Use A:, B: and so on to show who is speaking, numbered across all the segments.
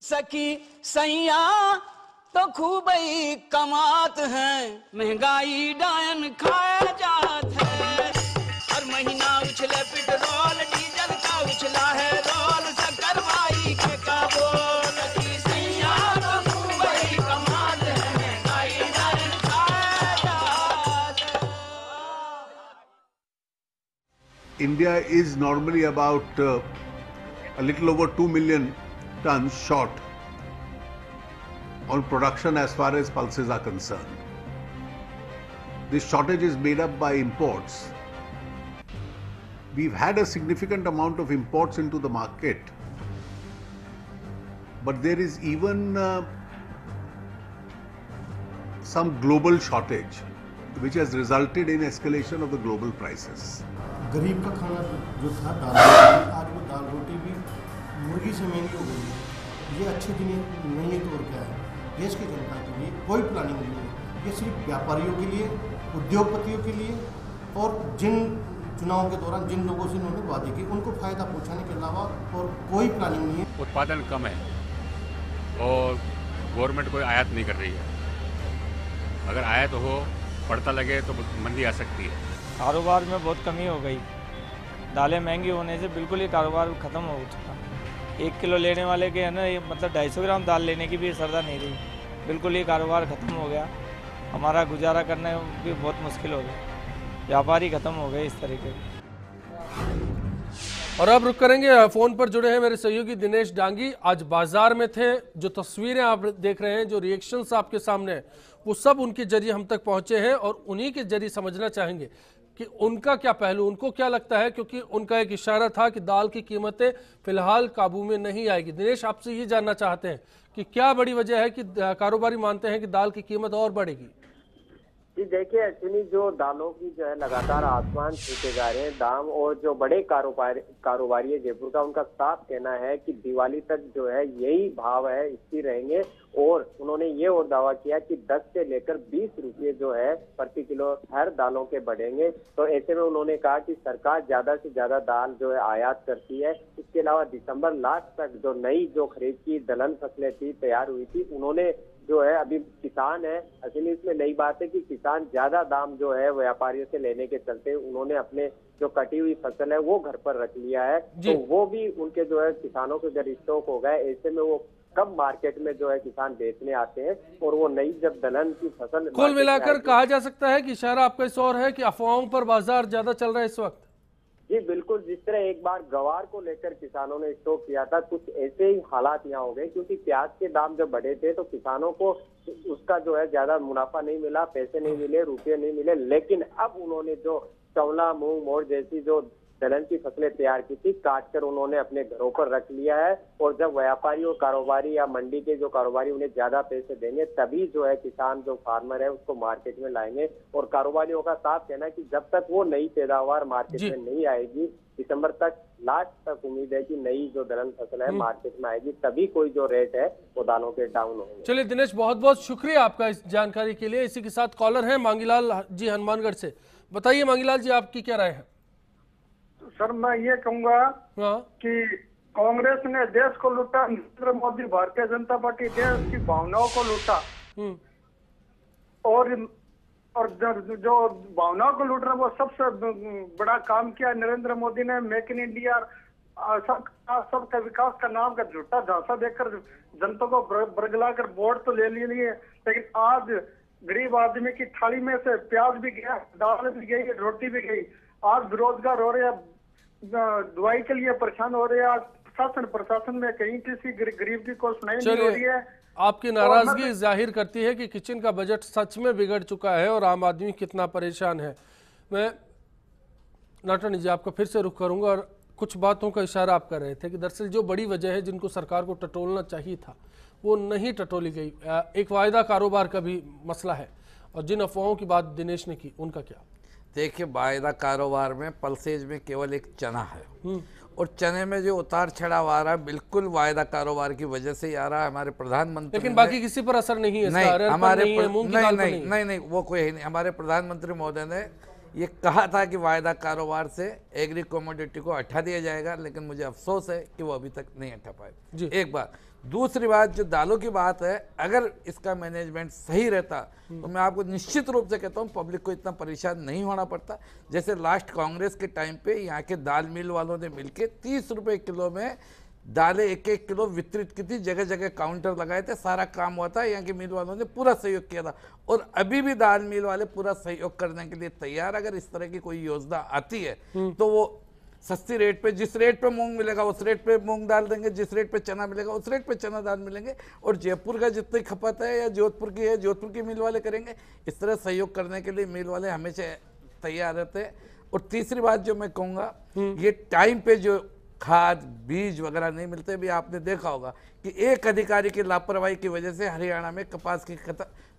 A: सखी सैया तो खूब ही कमात है, महंगाई डायन खाया जात है। हर महीना उछले पेट्रोल डीजल का उछला है रोल, शक्कर भाई के का बोल। सखी सैया तो खूब ही कमात है, महंगाई डायन खाया जात है।
B: India is normally about a little over 2 million tons short on production as far as pulses are concerned. This shortage is made up by imports. We've had a significant amount of imports into the market, but there is even some global shortage which has resulted in escalation of the global prices.
C: गरीब का खाना जो था दाल रोटी, आज वो दाल रोटी भी मुर्गी से महंगी हो गई है। ये अच्छे दिन नहीं है तो और क्या है। देश की जनता के लिए कोई प्लानिंग नहीं है। ये सिर्फ व्यापारियों के लिए, उद्योगपतियों के लिए और जिन चुनावों के दौरान जिन लोगों से इन्होंने वादे किए उनको फायदा पहुंचाने के अलावा और कोई प्लानिंग नहीं है।
D: उत्पादन कम है और गवर्नमेंट कोई आयात नहीं कर रही है। अगर आयात हो पड़ता लगे तो मंदी आ सकती है।
E: कारोबार में बहुत कमी हो गई। दालें महंगी होने से बिल्कुल ही कारोबार ख़त्म हो चुका। 1 किलो लेने वाले के है ना, ये मतलब 250 ग्राम दाल लेने की भी श्रद्धा नहीं रही। बिल्कुल ही कारोबार ख़त्म हो गया। हमारा गुजारा करना भी बहुत मुश्किल हो गया। व्यापारी ख़त्म हो गए इस तरीके के।
F: और अब रुक करेंगे, फ़ोन पर जुड़े हैं मेरे सहयोगी दिनेश डांगी। आज बाजार में थे, जो तस्वीरें आप देख रहे हैं, जो रिएक्शंस आपके सामने हैं, वो सब उनके जरिए हम तक पहुंचे हैं और उन्हीं के जरिए समझना चाहेंगे कि उनका क्या पहलू, उनको क्या लगता है, क्योंकि उनका एक इशारा था कि दाल की कीमतें फिलहाल काबू में नहीं आएगी। दिनेश, आपसे ये जानना चाहते हैं कि क्या बड़ी वजह है कि कारोबारी मानते हैं कि दाल की कीमत और बढ़ेगी?
G: जी देखिए, एक्चुअली जो दालों की जो है लगातार आसमान छूते जा रहे हैं दाम, और जो बड़े कारोबारी है जयपुर का, उनका साफ कहना है कि दिवाली तक जो है यही भाव है, स्थिर रहेंगे। और उन्होंने ये और दावा किया कि 10 से लेकर 20 रुपये जो है प्रति किलो हर दालों के बढ़ेंगे। तो ऐसे में उन्होंने कहा कि सरकार ज्यादा से ज्यादा दाल जो है आयात करती है। इसके अलावा दिसंबर लास्ट तक जो नई जो खरीद की दलहन फसलें थी तैयार हुई थी, उन्होंने जो है अभी किसान है, असली इसमें नई बात है कि किसान ज्यादा दाम जो है व्यापारियों से लेने के चलते उन्होंने अपने जो कटी हुई फसल है वो घर पर रख लिया है। तो वो भी उनके जो है किसानों के घर स्टॉक हो गए। ऐसे में वो कम मार्केट में जो है किसान बेचने आते हैं और वो नई जब दलहन की फसल
F: कुल मिलाकर कहा जा सकता है कि इशारा आपका इस ओर है कि अफवाहों पर बाजार ज्यादा चल रहा है इस वक्त।
G: जी बिल्कुल, जिस तरह एक बार गवार को लेकर किसानों ने स्टॉक किया था, कुछ ऐसे ही हालात यहाँ हो गए, क्योंकि प्याज के दाम जब बढ़े थे तो किसानों को उसका जो है ज्यादा मुनाफा नहीं मिला, पैसे नहीं मिले, रुपये नहीं मिले। लेकिन अब उन्होंने जो चौला, मूंग, मोर जैसी जो दलहन की फसलें तैयार की थी, काट कर उन्होंने अपने घरों पर रख लिया है। और जब व्यापारी और कारोबारी या मंडी के जो कारोबारी उन्हें ज्यादा पैसे देंगे, तभी जो है किसान जो फार्मर है उसको मार्केट में लाएंगे। और कारोबारियों का साफ कहना है कि जब तक वो नई पैदावार मार्केट में नहीं आएगी, दिसंबर तक लास्ट तक उम्मीद है कि नई जो दलहन फसल है मार्केट में आएगी, तभी कोई जो रेट है वो दालों के डाउन होंगे।
F: चलिए दिनेश, बहुत बहुत शुक्रिया आपका इस जानकारी के लिए। इसी के साथ कॉलर हैं मांगीलाल जी हनुमानगढ़ से। बताइए मांगीलाल जी, आपकी क्या राय है?
H: सर मैं ये कहूंगा कि कांग्रेस ने देश को लूटा, नरेंद्र मोदी भारतीय जनता पार्टी देश की भावनाओं को लूटा। और जो भावनाओं को लूट रहा है वो सबसे बड़ा काम किया नरेंद्र मोदी ने। मेक इन इंडिया, सबका विकास का नाम का झूठा झांसा देकर जनता को बरगलाकर वोट तो ले लिए, लेकिन आज गरीब आदमी की थाली में से प्याज भी गया, दाल भी गई, रोटी भी गई। आज बेरोजगार हो रहे हैं, दवाई के लिए परेशान हो रहे हैं। आज प्रशासन में कहीं किसी गरीब की कोई सुनाई नहीं हो रही है।
F: आपकी नाराजगी जाहिर करती है कि किचन का बजट सच में बिगड़ चुका है और आम आदमी कितना परेशान है। मैं नाटनी जी आपका फिर से रुख करूंगा, और कुछ बातों का इशारा आप कर रहे थे कि दरअसल जो बड़ी वजह है जिनको सरकार को टटोलना चाहिए था वो नहीं टटोली गई। एक वायदा कारोबार का भी मसला है, और जिन अफवाहों की बात दिनेश ने की उनका क्या?
I: देखिए, वायदा कारोबार में पल्सेज में केवल एक चना है, और चने में जो उतार चढ़ाव आ रहा है बिल्कुल वायदा कारोबार की वजह से ही आ रहा है। हमारे प्रधानमंत्री,
F: लेकिन बाकी किसी पर असर नहीं है।
I: नहीं, हमारे नहीं, वो कोई नहीं। हमारे प्रधानमंत्री महोदय ने ये कहा था कि वायदा कारोबार से एग्री कमोडिटी को हटा दिया जाएगा, लेकिन मुझे अफसोस है कि वो अभी तक नहीं हटा पाए। एक बार दूसरी बात, जो दालों की बात है, अगर इसका मैनेजमेंट सही रहता तो मैं आपको निश्चित रूप से कहता हूँ पब्लिक को इतना परेशान नहीं होना पड़ता। जैसे लास्ट कांग्रेस के टाइम पे यहाँ के दाल मिल वालों ने मिलके 30 रुपए किलो में दालें 1-1 किलो वितरित की थी, जगह जगह काउंटर लगाए थे, सारा काम हुआ था, यहाँ के मिल वालों ने पूरा सहयोग किया था। और अभी भी दाल मिल वाले पूरा सहयोग करने के लिए तैयार। अगर इस तरह की कोई योजना आती है तो वो सस्ती रेट पे, जिस रेट पे मूंग मिलेगा उस रेट पे मूंग दाल देंगे, जिस रेट पे चना मिलेगा उस रेट पे चना दाल मिलेंगे। और जयपुर का जितनी खपत है या जोधपुर की है, जोधपुर की मिल वाले करेंगे। इस तरह सहयोग करने के लिए मिल वाले हमेशा तैयार रहते हैं। और तीसरी बात जो मैं कहूँगा, ये टाइम पे जो खाद बीज वगैरह नहीं मिलते, भी आपने देखा होगा कि एक अधिकारी की लापरवाही की वजह से हरियाणा में कपास की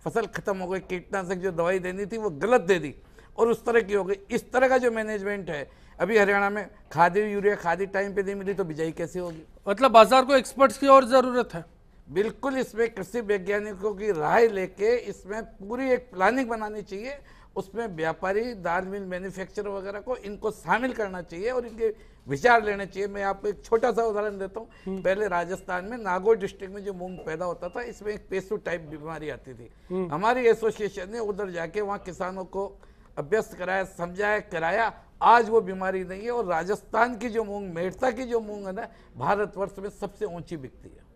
I: फसल खत्म हो गई, कीटनाशक जो दवाई देनी थी वो गलत दे दी और उस तरह की हो गई। इस तरह का जो मैनेजमेंट है अभी हरियाणा में, खादी यूरिया खादी टाइम पे नहीं मिली तो बिजाई कैसे होगी?
F: मतलब बाजार को एक्सपर्ट्स की और जरूरत है।
I: बिल्कुल, इसमें कृषि वैज्ञानिकों की राय लेके इसमें पूरी एक प्लानिंग बनानी चाहिए। उसमें व्यापारी, दाल मिल मैन्युफैक्चरर वगैरह को इनको शामिल करना चाहिए और इनके विचार लेने चाहिए। मैं आपको एक छोटा सा उदाहरण देता हूँ। पहले राजस्थान में नागौर डिस्ट्रिक्ट में जो मूंग पैदा होता था, इसमें एक पेसू टाइप बीमारी आती थी। हमारी एसोसिएशन ने उधर जाके वहाँ किसानों को अभ्यस्त कराया, समझाया, कराया। आज वो बीमारी नहीं है और राजस्थान की जो मूंग, मेड़ता की जो मूंग है ना, भारतवर्ष में सबसे ऊंची बिकती है।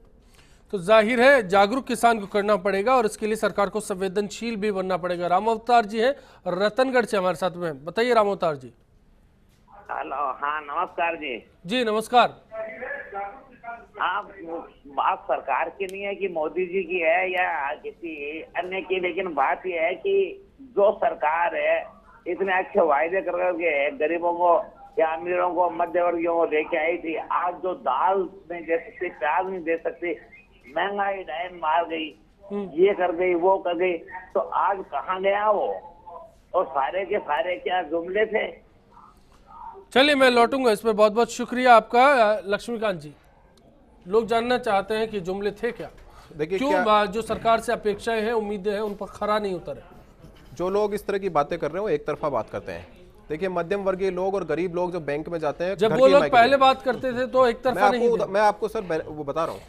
F: तो जाहिर है जागरूक किसान को करना पड़ेगा और इसके लिए सरकार को संवेदनशील भी बनना पड़ेगा। राम अवतार जी हैं रतनगढ़ से हमारे साथ में। बताइए राम अवतार जी।
J: हेलो, हाँ नमस्कार जी।
F: जी नमस्कार।
J: आप बात सरकार की नहीं है कि मोदी जी की है या किसी अन्य की, लेकिन बात यह है कि जो सरकार है इतने अच्छे वायदे करके गरीबों को या अमीरों को, मध्यवर्गीयों को लेके आई थी। आज जो दाल नहीं दे सकती, प्याज नहीं दे सकती, महंगाई डायन मार गई, ये कर गई, वो कर गई, तो आज कहाँ गया वो? और सारे के सारे क्या जुमले थे?
F: चलिए मैं लौटूंगा इस पर। बहुत बहुत शुक्रिया आपका लक्ष्मीकांत जी। लोग जानना चाहते हैं कि जुमले थे क्या,
K: देखिए
F: क्यों जो सरकार से अपेक्षाएं हैं, उम्मीदें हैं, उन पर खरा नहीं उतरे।
K: जो लोग इस तरह की बातें कर रहे हैं वो एक तरफा बात करते हैं। देखिए, मध्यम वर्गीय लोग और गरीब लोग जो बैंक में जाते हैं,
F: जब वो लोग पहले बात करते थे तो एक तरफा नहीं थे।
K: मैं आपको सर वो बता रहा हूँ,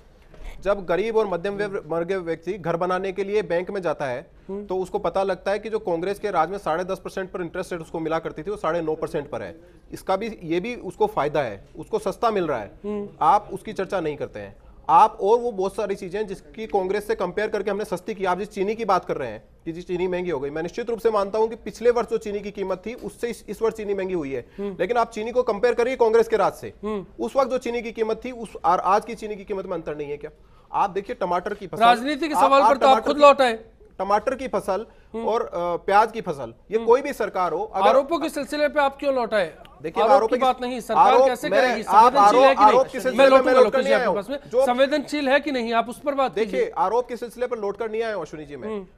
K: जब गरीब और मध्यम वर्गीय व्यक्ति घर बनाने के लिए बैंक में जाता है तो उसको पता लगता है कि जो कांग्रेस के राज में 10.5% पर इंटरेस्ट रेट उसको मिला करती थी वो 9.5% पर है। इसका भी, ये भी उसको फायदा है, उसको सस्ता मिल रहा है। आप उसकी चर्चा नहीं करते हैं। आप और वो बहुत सारी चीजें जिसकी कांग्रेस से कंपेयर करके हमने सस्ती की। आप जिस चीनी की बात कर रहे हैं कि जी चीनी महंगी हो गई, मैं निश्चित रूप से मानता हूं कि पिछले वर्ष जो चीनी की कीमत थी उससे इस वर्ष चीनी महंगी हुई है। लेकिन आप चीनी को कंपेयर करिए कांग्रेस के राज से, उस वक्त जो चीनी की कीमत थी उस और आज की चीनी की कीमत में अंतर नहीं है क्या? आप देखिए टमाटर की फसल,
F: राजनीति के सवाल पर तो आप खुद लौटाए।
K: टमाटर की फसल और प्याज की फसल, ये कोई भी सरकार हो,
F: आरोपों के सिलसिले पे आप क्यों लौटाए?
K: देखिए,
F: आरोप की बात नहीं, सरकार कैसे करेगी? संवेदनशील है कि नहीं? मैं लौटूंगा लोकेश जी आपके पास में। संवेदनशील है कि नहीं, आप उस पर बात कीजिए।
K: देखिए, आरोप के सिलसिले पर लौट कर नहीं आया अश्विनी जी।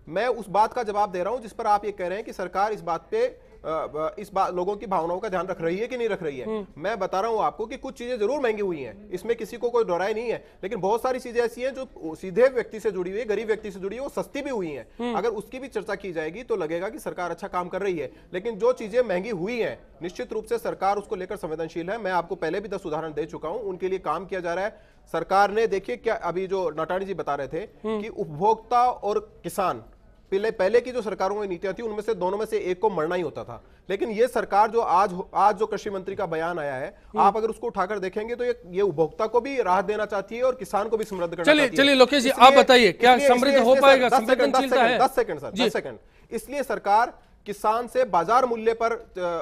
K: मैं उस बात का जवाब दे रहा हूं जिस पर आप ये कह रहे हैं कि सरकार इस बात पे लोगों की भावनाओं का ध्यान रख रही है कि नहीं रख रही है। मैं बता रहा हूं आपको कि कुछ चीजें जरूर महंगी हुई हैं, इसमें किसी को कोई डराई नहीं है, लेकिन बहुत सारी चीजें ऐसी हैं जो सीधे व्यक्ति से जुड़ी हुई है, गरीब व्यक्ति से जुड़ी है, वो सस्ती भी हुई हैं। अगर उसकी भी चर्चा की जाएगी तो लगेगा कि सरकार अच्छा काम कर रही है। लेकिन जो चीजें महंगी हुई हैं, निश्चित रूप से सरकार उसको लेकर संवेदनशील है। मैं आपको पहले भी 10 उदाहरण दे चुका हूं, उनके लिए काम किया जा रहा है। सरकार ने, देखिए क्या अभी जो नटानी जी बता रहे थे कि उपभोक्ता और किसान, पहले की जो सरकारों की नीतियां थी उनमें से दोनों में से एक को मरना ही होता था। लेकिन ये सरकार जो आज जो कृषि मंत्री का बयान आया है, आप अगर उसको उठाकर देखेंगे तो ये उपभोक्ता को भी राहत देना चाहती है और किसान को भी समृद्ध करना चाहती है।
F: चलिए लोकेश जी आप बताइए, क्या समृद्ध हो पाएगा?
K: 10 सेकंड सर, 10 सेकंड। इसलिए सरकार किसान से बाजार मूल्य पर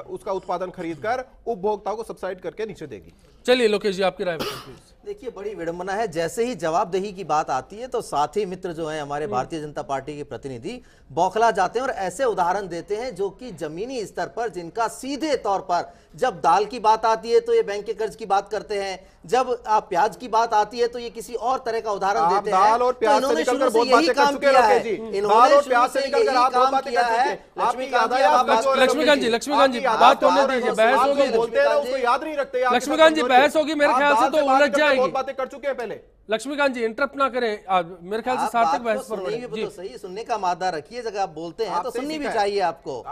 K: उसका उत्पादन खरीदकर उपभोक्ताओं को सब्सिडाइज करके नीचे देगी।
F: चलिए लोकेश जी आपकी राय बताइए।
L: देखिए, बड़ी विडंबना है, जैसे ही जवाबदेही की बात आती है तो साथी मित्र जो हैं हमारे भारतीय जनता पार्टी के प्रतिनिधि बौखला जाते हैं और ऐसे उदाहरण देते हैं जो कि जमीनी स्तर पर, जिनका सीधे तौर पर जब दाल की बात आती है तो ये बैंक के कर्ज की बात करते हैं, जब प्याज की बात आती है तो ये किसी और तरह का उदाहरण देते हैं।
K: दाल और प्याज
L: तो
K: से
L: इन्होंने
K: निकलकर
L: शुरू
K: बहुत
L: से यही
K: बातें कर
L: काम
K: चुके
L: किया
K: हैं
L: है।
K: जी।
L: इन्होंने
K: दाल और
L: शुरू
K: प्याज
L: से
K: से निकलकर
L: यही
K: आप बहुत
L: काम
K: बातें
L: किया
K: कर
L: है।
K: चुके हैं।
L: लक्ष्मीकांत जी
F: लक्ष्मीकांत जी बात होने दीजिए, बहस होगी।
K: बोलते हैं उसको याद नहीं रखते।
F: लक्ष्मीकांत जी बहस होगी, मेरे ख्याल से तो उलझ जाएगी।
K: बहुत बातें कर चुके हैं पहले।
F: लक्ष्मीकांत जी इंटरप्ट ना करें, मेरे ख्याल से सार्थक बहस पर
L: तो सही सुनने का मादा रखिए। जगह आप बोलते हैं तो सुननी भी चाहिए आपको।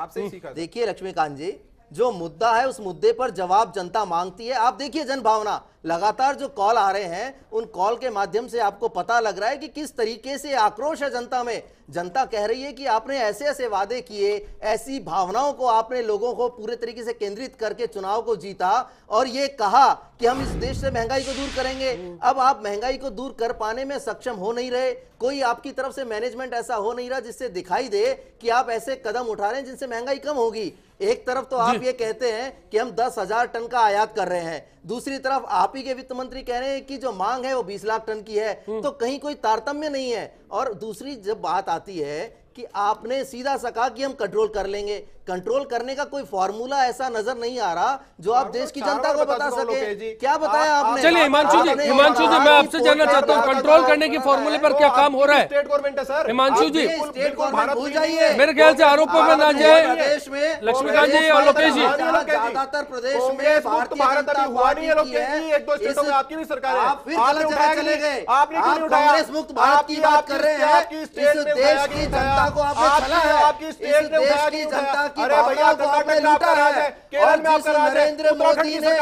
L: देखिए लक्ष्मीकांत जी, जो मुद्दा है उस मुद्दे पर जवाब जनता मांगती है। आप देखिए जनभावना, लगातार जो कॉल आ रहे हैं उन कॉल के माध्यम से आपको पता लग रहा है कि किस तरीके से आक्रोश है जनता में। जनता कह रही है कि आपने ऐसे ऐसे वादे किए, ऐसी भावनाओं को आपने लोगों को पूरे तरीके से केंद्रित करके चुनाव को जीता और ये कहा कि हम इस देश से महंगाई को दूर करेंगे। अब आप महंगाई को दूर कर पाने में सक्षम हो नहीं रहे, कोई आपकी तरफ से मैनेजमेंट ऐसा हो नहीं रहा जिससे दिखाई दे कि आप ऐसे कदम उठा रहे हैं जिनसे महंगाई कम होगी। एक तरफ तो आप ये कहते हैं कि हम 10,000 टन का आयात कर रहे हैं, दूसरी तरफ आप ही के वित्त मंत्री कह रहे हैं कि जो मांग है वो 20 लाख टन की है, तो कहीं कोई तारतम्य नहीं है। और दूसरी जब बात आती है कि आपने सीधा सा कहा कि हम कंट्रोल कर लेंगे, कंट्रोल करने का कोई फॉर्मूला ऐसा नजर नहीं आ रहा जो आप देश की जनता को बता सके। क्या बताया आपने?
F: चलिए हिमांशु जी, मैं आपसे जानना चाहता हूँ कंट्रोल करने की फॉर्मूले पर क्या काम हो रहा है?
K: स्टेट गवर्नमेंट है सर,
F: हिमांशु जी
L: स्टेट गवर्नमेंट भूल जाइए,
F: मेरे ख्याल से आरोपों में ना जाए
L: प्रदेश में
F: लक्ष्मीकांत जी और लोकेश जी।
L: ज्यादातर प्रदेश में भारतीय जनता पार्टी की है,
K: एक दो स्टेटों में आपकी भी सरकार है,
L: आप फिर गलत जगह चले गए।
K: आपने क्यों नहीं उठाया?
L: कांग्रेस मुक्त भारत की बात कर रहे हैं, इस देश की जनता को आपने छला है,
K: आपकी स्टेट ने
L: देश की जनता की भावनाओं को आपने लूटा है। और जिस नरेंद्र मोदी ने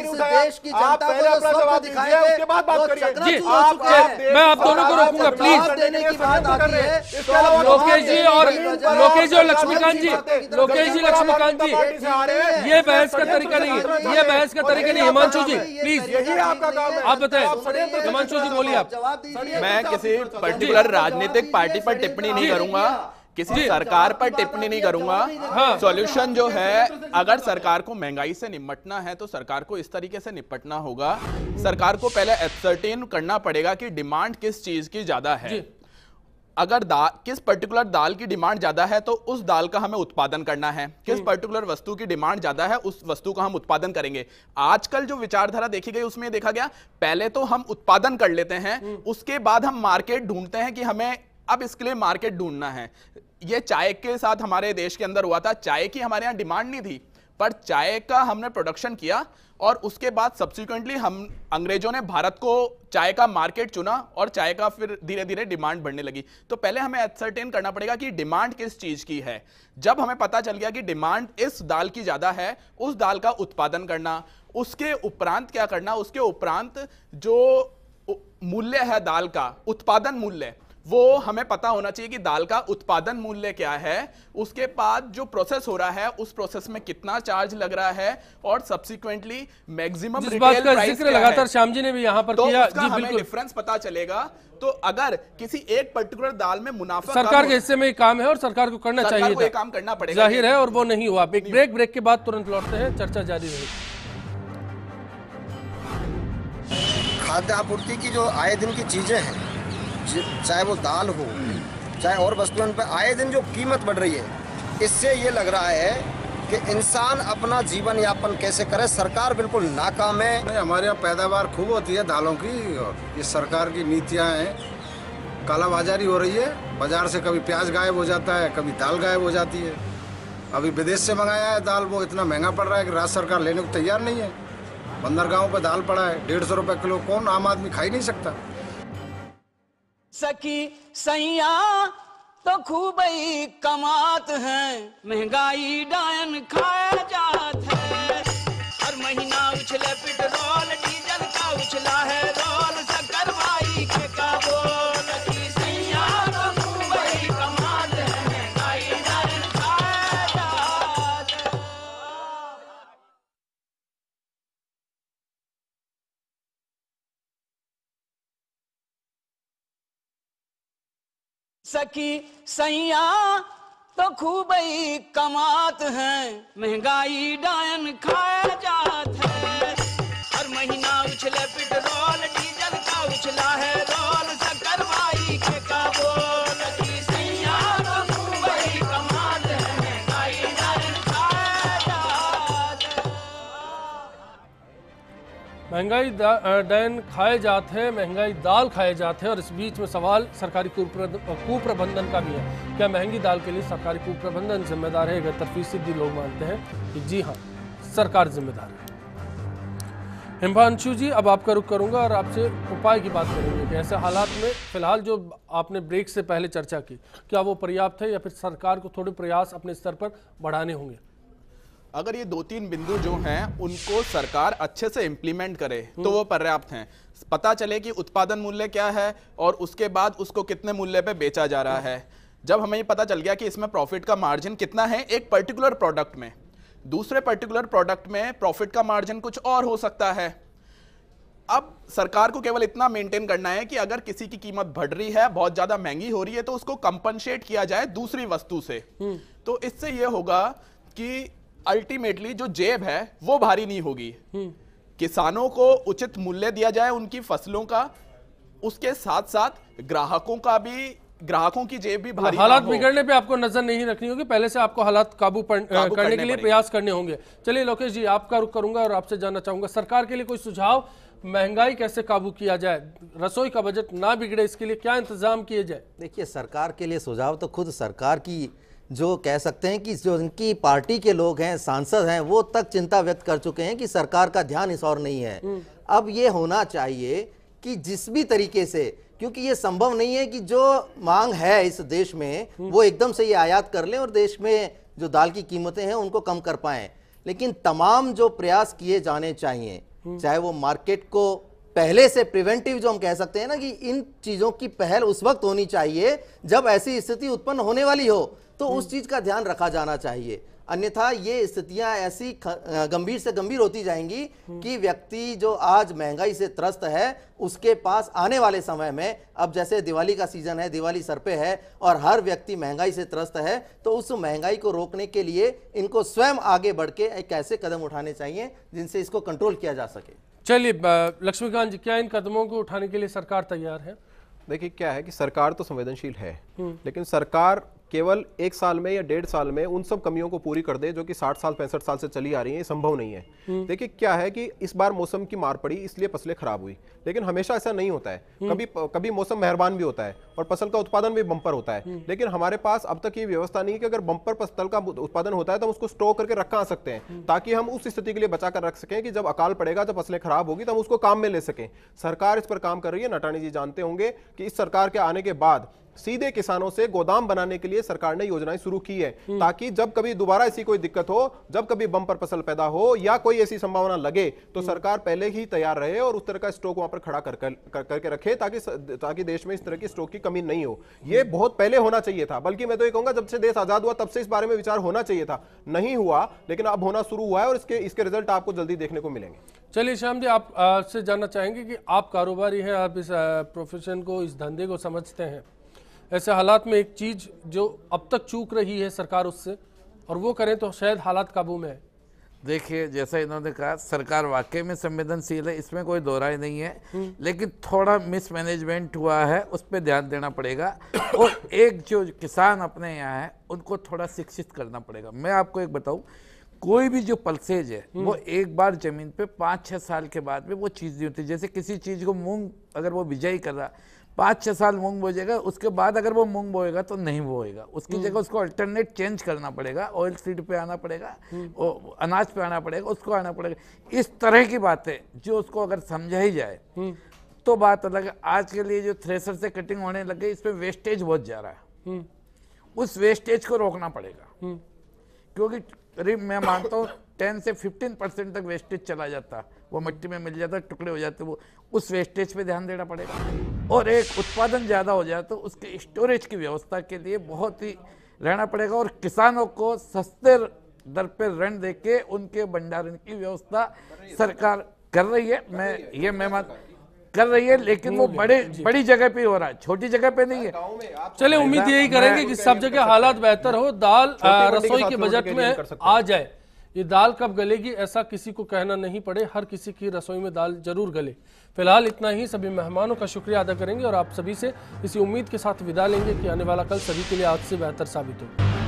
L: इस देश की जनता को जो स्वप्न दिखाए थे वो चकनाचूर हो चुके हैं।
F: मैं आप दोनों को रोकूंगा प्लीज।
L: देने की बात आती है
F: लोकेश जी और लक्ष्मीकांत जी, लोकेश जी, लक्ष्मीकांत जी, ये बहस का तरीका नहीं है, ये बहस का तरीका नहीं। हिमांशु जी प्लीज,
K: यही आपका काम है,
F: आप बताएं। हिमांशु जी बोलिए आप।
M: मैं किसी पर्टिकुलर राजनीतिक पार्टी पर टिप्पणी नहीं करूंगा, किसी सरकार पर टिप्पणी नहीं करूंगा।
F: हाँ।
M: सॉल्यूशन जो है, अगर सरकार को महंगाई से निपटना है तो सरकार को इस तरीके से निपटना होगा। सरकार को पहले एसर्टेन करना पड़ेगा कि डिमांड किस चीज की ज्यादा है। अगर किस पर्टिकुलर दाल की डिमांड ज्यादा है तो उस दाल का हमें उत्पादन करना है। किस पर्टिकुलर वस्तु की डिमांड ज्यादा है उस वस्तु का हम उत्पादन करेंगे। आजकल जो विचारधारा देखी गई उसमें देखा गया पहले तो हम उत्पादन कर लेते हैं, उसके बाद हम मार्केट ढूंढते हैं कि हमें अब इसके लिए मार्केट ढूंढना है। ये चाय के साथ हमारे देश के अंदर हुआ था। चाय की हमारे यहां डिमांड नहीं थी, पर चाय का हमने प्रोडक्शन किया और उसके बाद सब्सिक्वेंटली हम अंग्रेजों ने भारत को चाय का मार्केट चुना और चाय का फिर धीरे धीरे डिमांड बढ़ने लगी। तो पहले हमें एसर्टेन करना पड़ेगा कि डिमांड किस चीज की है। जब हमें पता चल गया कि डिमांड इस दाल की ज्यादा है, उस दाल का उत्पादन करना। उसके उपरांत क्या करना? उसके उपरांत जो मूल्य है दाल का, उत्पादन मूल्य, वो हमें पता होना चाहिए कि दाल का उत्पादन मूल्य क्या है। उसके बाद जो प्रोसेस हो रहा है उस प्रोसेस में कितना चार्ज लग रहा है और सब्सिक्वेंटली मैक्सिमम रिटेल प्राइस क्या है।
F: लगातार श्याम जी ने भी यहां पर
M: तो
F: किया।
M: उसका हमें डिफरेंस पता चलेगा। तो अगर किसी एक पर्टिकुलर दाल में मुनाफा,
F: सरकार के हिस्से में ये काम है और सरकार को करना चाहिए,
M: सरकार को ये काम करना पड़ेगा,
F: जाहिर है, और वो नहीं हुआ। एक ब्रेक के बाद तुरंत लौटते हैं, चर्चा जारी रहेगी।
N: खाद्य आपूर्ति की जो आए दिन की चीजें हैं, चाहे वो दाल हो चाहे और वस्तुओं पर आए दिन जो कीमत बढ़ रही है, इससे ये लग रहा है कि इंसान अपना जीवन यापन कैसे करे। सरकार बिल्कुल नाकाम है।
O: हमारे यहाँ पैदावार खूब होती है दालों की, और ये सरकार की नीतियाँ हैं, कालाबाजारी हो रही है। बाजार से कभी प्याज गायब हो जाता है, कभी दाल गायब हो जाती है। अभी विदेश से मंगाया है दाल, वो इतना महंगा पड़ रहा है कि राज्य सरकार लेने को तैयार नहीं है। बंदरगाहों पर दाल पड़ा है 150 रुपये किलो, कौन आम आदमी खा ही नहीं सकता।
A: सखी सैया तो खूब ही कमात है, महंगाई डायन खाया जात है। हर महीना उछले पेट्रोल डीजल का उछला है रोल, शक्कर भाई के का बोल। सखी सैया तो खूब ही कमात है, महंगाई डायन खाया जात है। सखी सैया तो खूब ही कमात है, महंगाई डायन खाया जात है। हर महीना उछले पेट्रोल डीजल का उछला है रोल, शक्कर भाई के का बोल। सखी सैया तो खूब ही कमात है, महंगाई डायन खाया जात है।
F: महंगाई डायन खाए जाते हैं, महंगाई दाल खाए जाते हैं। और इस बीच में सवाल सरकारी कुप्रबंधन का भी है। क्या महंगी दाल के लिए सरकारी कुप्रबंधन जिम्मेदार है? 71% लोग मानते हैं कि जी हाँ, सरकार जिम्मेदार है। हिमांशु जी, अब आपका रुख करूंगा और आपसे उपाय की बात करेंगे कि ऐसे हालात में फिलहाल जो आपने ब्रेक से पहले चर्चा की, क्या वो पर्याप्त है या फिर सरकार को थोड़े प्रयास अपने स्तर पर बढ़ाने होंगे?
M: अगर ये 2-3 बिंदु जो हैं उनको सरकार अच्छे से इंप्लीमेंट करे तो वो पर्याप्त हैं। पता चले कि उत्पादन मूल्य क्या है और उसके बाद उसको कितने मूल्य पे बेचा जा रहा है। जब हमें ये पता चल गया कि इसमें प्रॉफिट का मार्जिन कितना है एक पर्टिकुलर प्रोडक्ट में, दूसरे पर्टिकुलर प्रोडक्ट में प्रॉफिट का मार्जिन कुछ और हो सकता है। अब सरकार को केवल इतना मेंटेन करना है कि अगर किसी की कीमत बढ़ रही है, बहुत ज्यादा महंगी हो रही है, तो उसको कंपनसेट किया जाए दूसरी वस्तु से। तो इससे यह होगा कि अल्टीमेटली जो जेब है वो भारी नहीं होगी। किसानों को उचित मूल्य दिया जाए उनकी फसलों का, उसके साथ साथ ग्राहकों की जेब भी भारी।
F: हालात बिगड़ने पे आपको नजर नहीं रखनी होगी, पहले से आपको हालात काबू करने के लिए प्रयास करने होंगे। चलिए लोकेश जी, आपका रुख करूंगा और आपसे जानना चाहूंगा सरकार के लिए कोई सुझाव, महंगाई कैसे काबू किया जाए, रसोई का बजट ना बिगड़े, इसके लिए क्या इंतजाम किए जाए?
L: देखिए, सरकार के लिए सुझाव तो खुद सरकार की जो कह सकते हैं कि जो इनकी पार्टी के लोग हैं, सांसद हैं, वो तक चिंता व्यक्त कर चुके हैं कि सरकार का ध्यान इस और नहीं है। अब ये होना चाहिए कि जिस भी तरीके से, क्योंकि ये संभव नहीं है कि जो मांग है इस देश में वो एकदम से ये आयात कर लें और देश में जो दाल की कीमतें हैं उनको कम कर पाएं, लेकिन तमाम जो प्रयास किए जाने चाहिए, चाहे वो मार्केट को पहले से प्रिवेंटिव जो हम कह सकते हैं ना, कि इन चीजों की पहल उस वक्त होनी चाहिए जब ऐसी स्थिति उत्पन्न होने वाली हो, तो उस चीज का ध्यान रखा जाना चाहिए। अन्यथा ये स्थितियां ऐसी गंभीर से गंभीर होती जाएंगी कि व्यक्ति जो आज महंगाई से त्रस्त है उसके पास आने वाले समय में, अब जैसे दिवाली का सीजन है, दिवाली सर पे है और हर व्यक्ति महंगाई से त्रस्त है, तो उस महंगाई को रोकने के लिए इनको स्वयं आगे बढ़ के एक ऐसे कदम उठाने चाहिए जिनसे इसको कंट्रोल किया जा सके।
F: चलिए लक्ष्मीकांत जी, क्या इन कदमों को उठाने के लिए सरकार तैयार है?
K: देखिए, क्या है कि सरकार तो संवेदनशील है, लेकिन सरकार केवल 1 साल में या 1.5 साल में उन सब कमियों को पूरी कर दे जो कि 60 साल 65 साल से चली आ रही है, ये संभव नहीं है। देखिए, क्या है कि इस बार मौसम की मार पड़ी इसलिए फसलें खराब हुई, लेकिन हमेशा ऐसा नहीं होता है। कभी मौसम मेहरबान भी होता है और फसल का उत्पादन भी बम्पर होता है, लेकिन हमारे पास अब तक ये व्यवस्था नहीं है कि अगर बम्पर फसल का उत्पादन होता है तो हम उसको स्टोर करके रखा आ सकते हैं, ताकि हम उस स्थिति के लिए बचा कर रख सकें कि जब अकाल पड़ेगा, जब फसलें खराब होगी, तो हम उसको काम में ले सकें। सरकार इस पर काम कर रही है। नटानी जी जानते होंगे कि इस सरकार के आने के बाद सीधे किसानों से गोदाम बनाने के लिए सरकार ने योजनाएं शुरू की है, ताकि जब कभी दोबारा ऐसी कोई दिक्कत हो, जब कभी बम्पर फसल पैदा हो या कोई ऐसी संभावना लगे, तो सरकार पहले ही तैयार रहे और उस तरह का स्टॉक वहां पर खड़ा करके रखे, ताकि देश में इस तरह की स्टॉक की कमी नहीं हो। ये बहुत पहले होना चाहिए था, बल्कि मैं तो ये कहूंगा जब से देश आजाद हुआ तब से इस बारे में विचार होना चाहिए था, नहीं हुआ, लेकिन अब होना शुरू हुआ है और इसके रिजल्ट आपको जल्दी देखने को मिलेंगे।
F: चलिए श्याम जी, आप से जानना चाहेंगे कि आप कारोबारी हैं, आप इस प्रोफेशन को, इस धंधे को समझते हैं। ऐसे हालात में एक चीज जो अब तक चूक रही है सरकार उससे, और वो करें तो शायद हालात काबू में है।
I: देखिए, जैसा इन्होंने कहा, सरकार वाकई में संवेदनशील है, इसमें कोई दो राय नहीं है, लेकिन थोड़ा मिसमैनेजमेंट हुआ है, उस पर ध्यान देना पड़ेगा। और एक जो किसान अपने यहाँ है उनको थोड़ा शिक्षित करना पड़ेगा। मैं आपको एक बताऊँ, कोई भी जो पल्सेज है वो एक बार जमीन पे 5-6 साल के बाद में वो चीज़ नहीं होती। जैसे किसी चीज़ को मूंग अगर वो बिजाई कर रहा, 5-6 साल मूंग बोएगा, उसके बाद अगर वो मूंग बोएगा तो नहीं बोएगा, उसकी जगह उसको अल्टरनेट चेंज करना पड़ेगा, ऑयल सीड पे आना पड़ेगा, अनाज पे आना पड़ेगा, उसको आना पड़ेगा। इस तरह की बातें जो उसको अगर समझाई जाए तो बात अलग है। आज के लिए जो थ्रेसर से कटिंग होने लग गई, इसमें वेस्टेज बहुत जा रहा है, उस वेस्टेज को रोकना पड़ेगा, क्योंकि करीब मैं मानता हूँ 10 से 15% तक वेस्टेज चला जाता, वो मिट्टी में मिल जाता, टुकड़े हो जाते, वो उस वेस्टेज पे ध्यान देना पड़ेगा। और एक उत्पादन ज़्यादा हो जाए तो उसके स्टोरेज की व्यवस्था के लिए बहुत ही रहना पड़ेगा, और किसानों को सस्ते दर पर ऋण देके उनके भंडारण की व्यवस्था सरकार कर रही है। मैं कर रही है, लेकिन वो बड़ी जगह पे हो रहा है, छोटी जगह पे नहीं है।
F: चलिए, उम्मीद यही करेंगे कि सब जगह हालात बेहतर हो, दाल रसोई के बजट में आ जाए। ये दाल कब गलेगी ऐसा किसी को कहना नहीं पड़े, हर किसी की रसोई में दाल जरूर गले। फिलहाल इतना ही। सभी मेहमानों का शुक्रिया अदा करेंगे और आप सभी से इसी उम्मीद के साथ विदा लेंगे कि आने वाला कल सभी के लिए आज से बेहतर साबित हो।